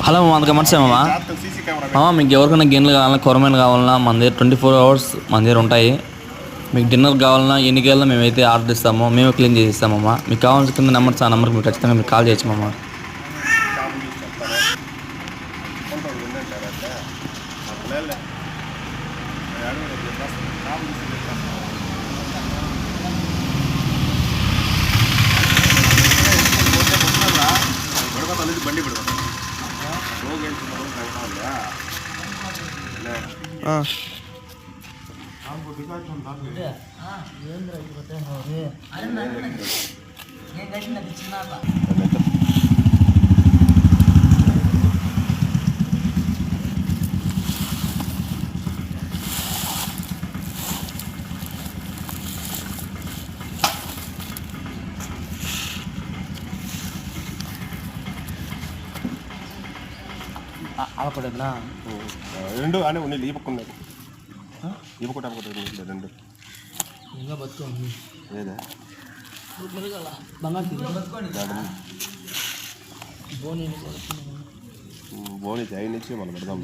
Hello అందుకే మర్చిపోయామా మీకు ఎవరికైనా గిన్నెలు కావాలన్నా కొరమైన కావాలన్నా మన దగ్గర 24 hours మన దగ్గర ఉంటాయి. మీకు డిన్నర్ కావాలన్నా ఎన్ని గేళ్ళలో మేమైతే ఆర్డర్ ఇస్తామో మేము క్లీన్ చేసి ఇస్తామమ్మా. మీకు కావాల్సిన కింద నెంబర్స్ ఆ నెంబర్కి మీరు ఖచ్చితంగా మీరు కాల్ చేయొచ్చమ్మా. బండి అవకూడదునా రెండు అని ఉన్నాయి. ఈ పక్క ఉన్నాయి, ఈ పక్క అవకూడదు రెండు ఇంకా బతుకోండి లేదా బోనీ బోని జై నుంచి మనం పెడదాం.